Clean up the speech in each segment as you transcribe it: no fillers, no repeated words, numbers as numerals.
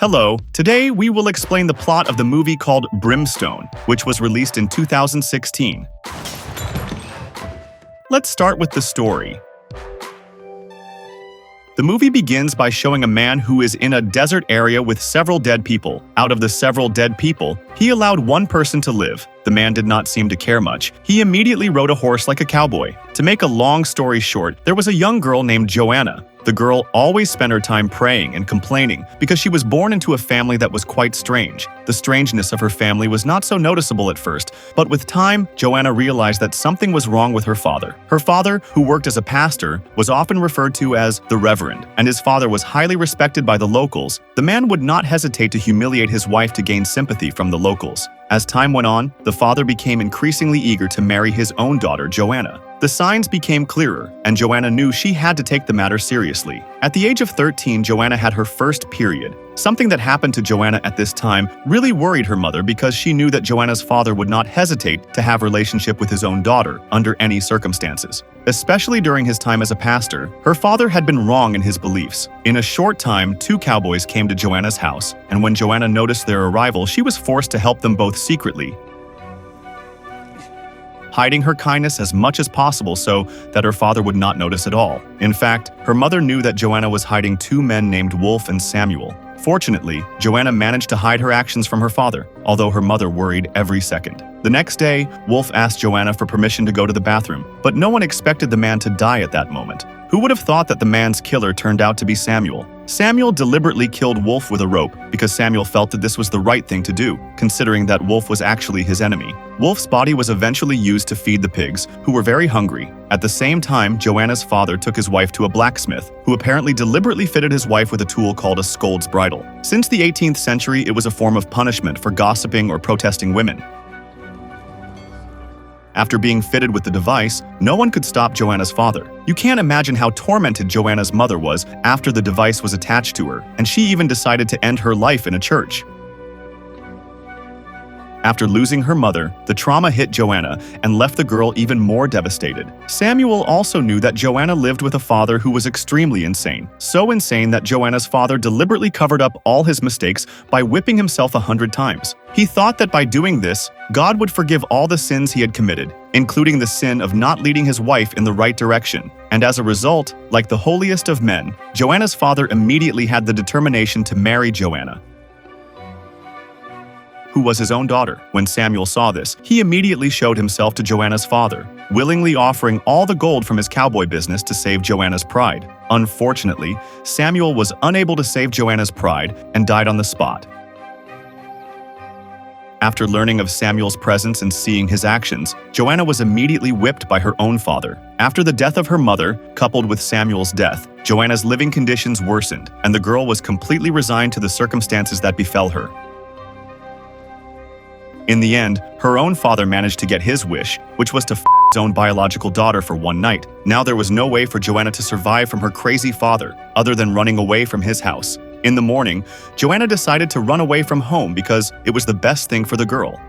Hello, today we will explain the plot of the movie called Brimstone, which was released in 2016. Let's start with the story. The movie begins by showing a man who is in a desert area with several dead people. Out of the several dead people, he allowed one person to live. The man did not seem to care much. He immediately rode a horse like a cowboy. To make a long story short, there was a young girl named Joanna. The girl always spent her time praying and complaining because she was born into a family that was quite strange. The strangeness of her family was not so noticeable at first, but with time, Joanna realized that something was wrong with her father. Her father, who worked as a pastor, was often referred to as the Reverend, and his father was highly respected by the locals. The man would not hesitate to humiliate his wife to gain sympathy from the locals. As time went on, the father became increasingly eager to marry his own daughter, Joanna. The signs became clearer, and Joanna knew she had to take the matter seriously. At the age of 13, Joanna had her first period. Something that happened to Joanna at this time really worried her mother because she knew that Joanna's father would not hesitate to have a relationship with his own daughter under any circumstances. Especially during his time as a pastor, her father had been wrong in his beliefs. In a short time, two cowboys came to Joanna's house, and when Joanna noticed their arrival, she was forced to help them both secretly, hiding her kindness as much as possible so that her father would not notice at all. In fact, her mother knew that Joanna was hiding two men named Wolf and Samuel. Fortunately, Joanna managed to hide her actions from her father, although her mother worried every second. The next day, Wolf asked Joanna for permission to go to the bathroom, but no one expected the man to die at that moment. Who would have thought that the man's killer turned out to be Samuel? Samuel deliberately killed Wolf with a rope because Samuel felt that this was the right thing to do, considering that Wolf was actually his enemy. Wolf's body was eventually used to feed the pigs, who were very hungry. At the same time, Joanna's father took his wife to a blacksmith, who apparently deliberately fitted his wife with a tool called a scold's bridle. Since the 18th century, it was a form of punishment for gossiping or protesting women. After being fitted with the device, no one could stop Joanna's father. You can't imagine how tormented Joanna's mother was after the device was attached to her, and she even decided to end her life in a church. After losing her mother, the trauma hit Joanna and left the girl even more devastated. Samuel also knew that Joanna lived with a father who was extremely insane. So insane that Joanna's father deliberately covered up all his mistakes by whipping himself 100 times. He thought that by doing this, God would forgive all the sins he had committed, including the sin of not leading his wife in the right direction. And as a result, like the holiest of men, Joanna's father immediately had the determination to marry Joanna, who was his own daughter. When Samuel saw this, he immediately showed himself to Joanna's father, willingly offering all the gold from his cowboy business to save Joanna's pride. Unfortunately, Samuel was unable to save Joanna's pride and died on the spot. After learning of Samuel's presence and seeing his actions, Joanna was immediately whipped by her own father. After the death of her mother, coupled with Samuel's death, Joanna's living conditions worsened, and the girl was completely resigned to the circumstances that befell her. In the end, her own father managed to get his wish, which was to his own biological daughter for one night. Now there was no way for Joanna to survive from her crazy father, other than running away from his house. In the morning, Joanna decided to run away from home because it was the best thing for the girl.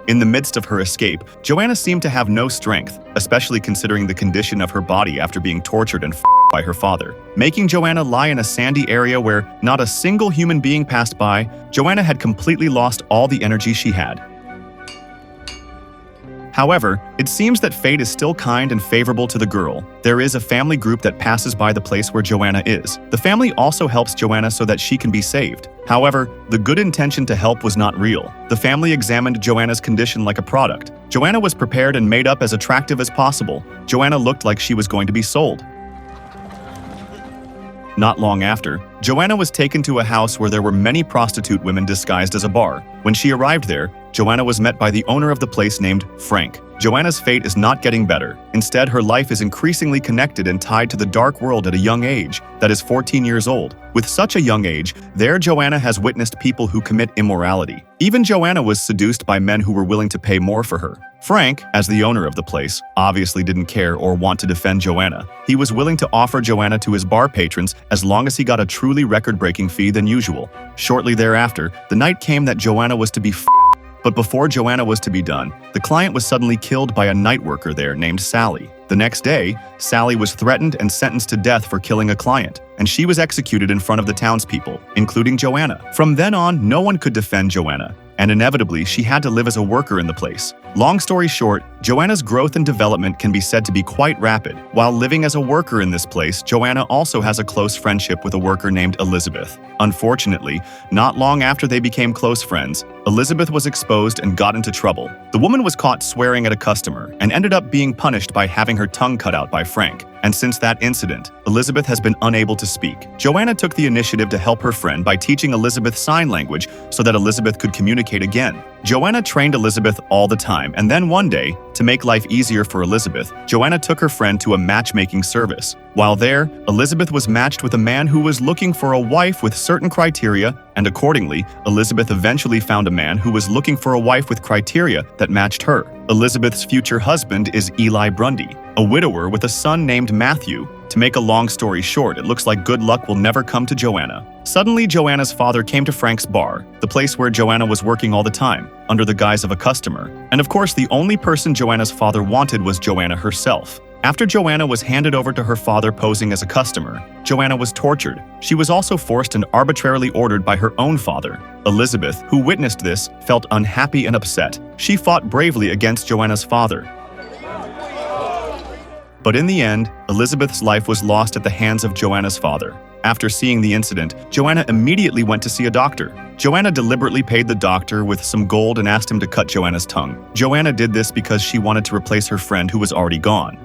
In the midst of her escape, Joanna seemed to have no strength, especially considering the condition of her body after being tortured and by her father. Making Joanna lie in a sandy area where not a single human being passed by, Joanna had completely lost all the energy she had. However, it seems that fate is still kind and favorable to the girl. There is a family group that passes by the place where Joanna is. The family also helps Joanna so that she can be saved. However, the good intention to help was not real. The family examined Joanna's condition like a product. Joanna was prepared and made up as attractive as possible. Joanna looked like she was going to be sold. Not long after, Joanna was taken to a house where there were many prostitute women disguised as a bar. When she arrived there, Joanna was met by the owner of the place named Frank. Joanna's fate is not getting better. Instead, her life is increasingly connected and tied to the dark world at a young age, that is 14 years old. With such a young age, there Joanna has witnessed people who commit immorality. Even Joanna was seduced by men who were willing to pay more for her. Frank, as the owner of the place, obviously didn't care or want to defend Joanna. He was willing to offer Joanna to his bar patrons as long as he got a truly record-breaking fee than usual. Shortly thereafter, the night came that Joanna was to be but before Joanna was to be done, the client was suddenly killed by a night worker there named Sally. The next day, Sally was threatened and sentenced to death for killing a client, and she was executed in front of the townspeople, including Joanna. From then on, no one could defend Joanna, and inevitably she had to live as a worker in the place. Long story short, Joanna's growth and development can be said to be quite rapid. While living as a worker in this place, Joanna also has a close friendship with a worker named Elizabeth. Unfortunately, not long after they became close friends, Elizabeth was exposed and got into trouble. The woman was caught swearing at a customer and ended up being punished by having her tongue cut out by Frank. And since that incident, Elizabeth has been unable to speak. Joanna took the initiative to help her friend by teaching Elizabeth sign language so that Elizabeth could communicate again. Joanna trained Elizabeth all the time, and then one day, to make life easier for Elizabeth, Joanna took her friend to a matchmaking service. While there, Elizabeth was matched with a man who was looking for a wife with certain criteria, and accordingly, Elizabeth eventually found a man who was looking for a wife with criteria that matched her. Elizabeth's future husband is Eli Grundy, a widower with a son named Matthew. To make a long story short, it looks like good luck will never come to Joanna. Suddenly, Joanna's father came to Frank's bar, the place where Joanna was working all the time, under the guise of a customer. And of course, the only person Joanna's father wanted was Joanna herself. After Joanna was handed over to her father posing as a customer, Joanna was tortured. She was also forced and arbitrarily ordered by her own father. Elizabeth, who witnessed this, felt unhappy and upset. She fought bravely against Joanna's father. But in the end, Elizabeth's life was lost at the hands of Joanna's father. After seeing the incident, Joanna immediately went to see a doctor. Joanna deliberately paid the doctor with some gold and asked him to cut Joanna's tongue. Joanna did this because she wanted to replace her friend who was already gone.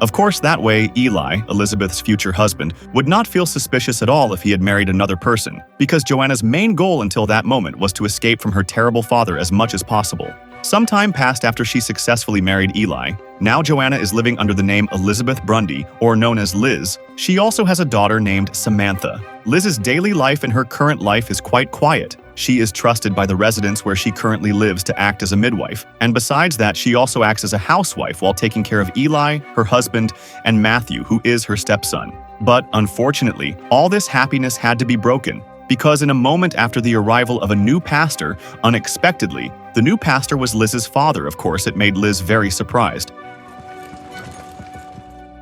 Of course, that way, Eli, Elizabeth's future husband, would not feel suspicious at all if he had married another person, because Joanna's main goal until that moment was to escape from her terrible father as much as possible. Some time passed after she successfully married Eli. Now Joanna is living under the name Elizabeth Grundy, or known as Liz. She also has a daughter named Samantha. Liz's daily life in her current life is quite quiet. She is trusted by the residents where she currently lives to act as a midwife, and besides that, she also acts as a housewife while taking care of Eli, her husband, and Matthew, who is her stepson. But unfortunately, all this happiness had to be broken, because in a moment after the arrival of a new pastor, unexpectedly, the new pastor was Liz's father. Of course, it made Liz very surprised.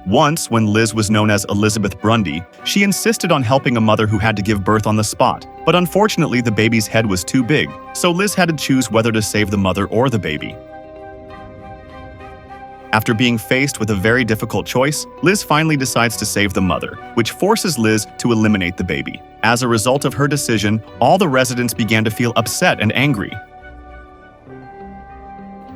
Once, when Liz was known as Elizabeth Grundy, she insisted on helping a mother who had to give birth on the spot. But unfortunately, the baby's head was too big, so Liz had to choose whether to save the mother or the baby. After being faced with a very difficult choice, Liz finally decides to save the mother, which forces Liz to eliminate the baby. As a result of her decision, all the residents began to feel upset and angry.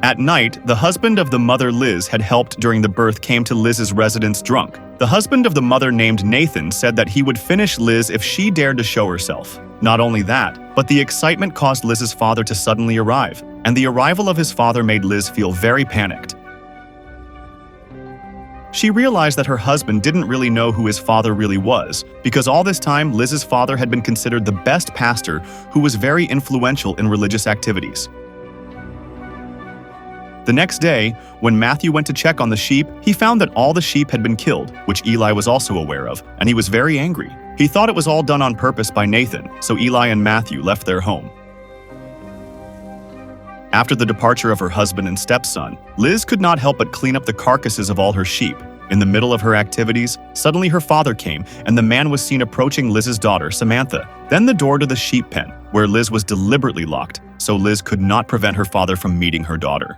At night, the husband of the mother Liz had helped during the birth came to Liz's residence drunk. The husband of the mother named Nathan said that he would finish Liz if she dared to show herself. Not only that, but the excitement caused Liz's father to suddenly arrive, and the arrival of his father made Liz feel very panicked. She realized that her husband didn't really know who his father really was, because all this time Liz's father had been considered the best pastor who was very influential in religious activities. The next day, when Matthew went to check on the sheep, he found that all the sheep had been killed, which Eli was also aware of, and he was very angry. He thought it was all done on purpose by Nathan, so Eli and Matthew left their home. After the departure of her husband and stepson, Liz could not help but clean up the carcasses of all her sheep. In the middle of her activities, suddenly her father came, and the man was seen approaching Liz's daughter, Samantha. Then the door to the sheep pen, where Liz was deliberately locked, so Liz could not prevent her father from meeting her daughter.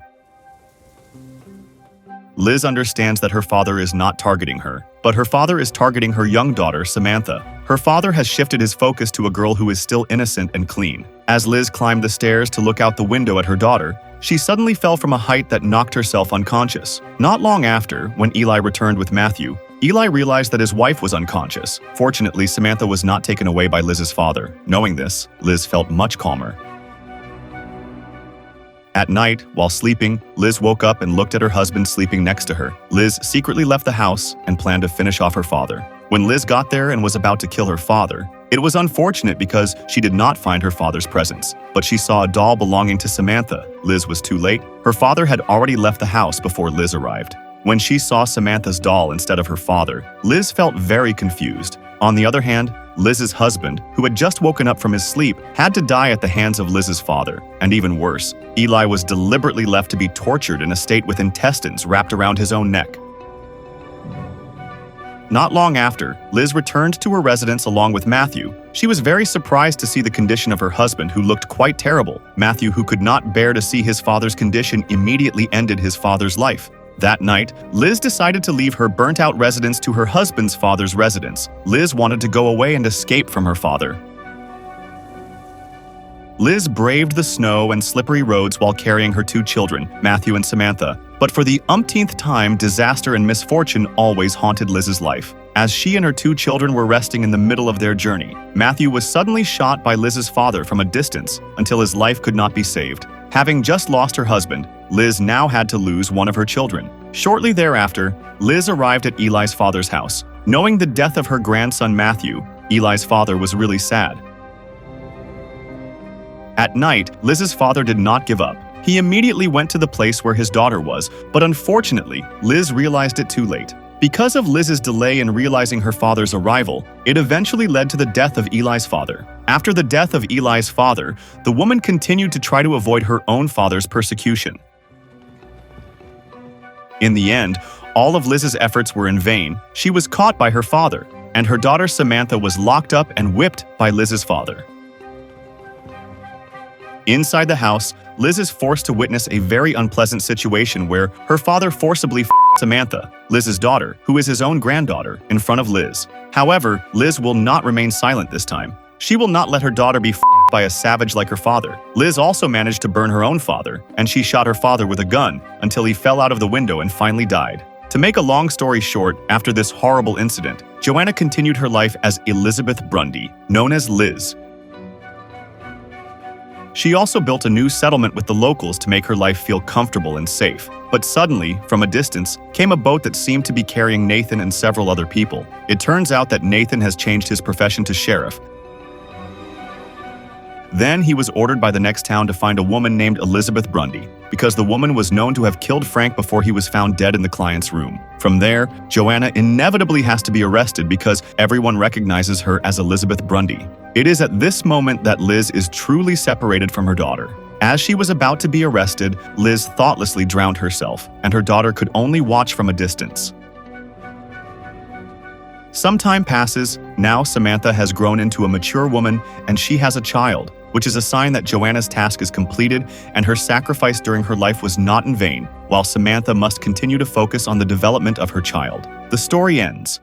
Liz understands that her father is not targeting her, but her father is targeting her young daughter, Samantha. Her father has shifted his focus to a girl who is still innocent and clean. As Liz climbed the stairs to look out the window at her daughter, she suddenly fell from a height that knocked herself unconscious. Not long after, when Eli returned with Matthew, Eli realized that his wife was unconscious. Fortunately, Samantha was not taken away by Liz's father. Knowing this, Liz felt much calmer. At night, while sleeping, Liz woke up and looked at her husband sleeping next to her. Liz secretly left the house and planned to finish off her father. When Liz got there and was about to kill her father, it was unfortunate because she did not find her father's presence, but she saw a doll belonging to Samantha. Liz was too late. Her father had already left the house before Liz arrived. When she saw Samantha's doll instead of her father, Liz felt very confused. On the other hand, Liz's husband, who had just woken up from his sleep, had to die at the hands of Liz's father. And even worse, Eli was deliberately left to be tortured in a state with intestines wrapped around his own neck. Not long after, Liz returned to her residence along with Matthew. She was very surprised to see the condition of her husband, who looked quite terrible. Matthew, who could not bear to see his father's condition, immediately ended his father's life. That night, Liz decided to leave her burnt-out residence to her husband's father's residence. Liz wanted to go away and escape from her father. Liz braved the snow and slippery roads while carrying her 2 children, Matthew and Samantha. But for the umpteenth time, disaster and misfortune always haunted Liz's life. As she and her 2 children were resting in the middle of their journey, Matthew was suddenly shot by Liz's father from a distance until his life could not be saved. Having just lost her husband, Liz now had to lose one of her children. Shortly thereafter, Liz arrived at Eli's father's house. Knowing the death of her grandson Matthew, Eli's father was really sad. At night, Liz's father did not give up. He immediately went to the place where his daughter was, but unfortunately, Liz realized it too late. Because of Liz's delay in realizing her father's arrival, it eventually led to the death of Eli's father. After the death of Eli's father, the woman continued to try to avoid her own father's persecution. In the end, all of Liz's efforts were in vain. She was caught by her father, and her daughter Samantha was locked up and whipped by Liz's father. Inside the house, Liz is forced to witness a very unpleasant situation where her father forcibly f***ed Samantha, Liz's daughter, who is his own granddaughter, in front of Liz. However, Liz will not remain silent this time. She will not let her daughter be f***ed by a savage like her father. Liz also managed to burn her own father, and she shot her father with a gun until he fell out of the window and finally died. To make a long story short, after this horrible incident, Joanna continued her life as Elizabeth Grundy, known as Liz. She also built a new settlement with the locals to make her life feel comfortable and safe. But suddenly, from a distance, came a boat that seemed to be carrying Nathan and several other people. It turns out that Nathan has changed his profession to sheriff. Then he was ordered by the next town to find a woman named Elizabeth Grundy, because the woman was known to have killed Frank before he was found dead in the client's room. From there, Joanna inevitably has to be arrested because everyone recognizes her as Elizabeth Grundy. It is at this moment that Liz is truly separated from her daughter. As she was about to be arrested, Liz thoughtlessly drowned herself, and her daughter could only watch from a distance. Some time passes. Now Samantha has grown into a mature woman and she has a child, which is a sign that Joanna's task is completed and her sacrifice during her life was not in vain, while Samantha must continue to focus on the development of her child. The story ends.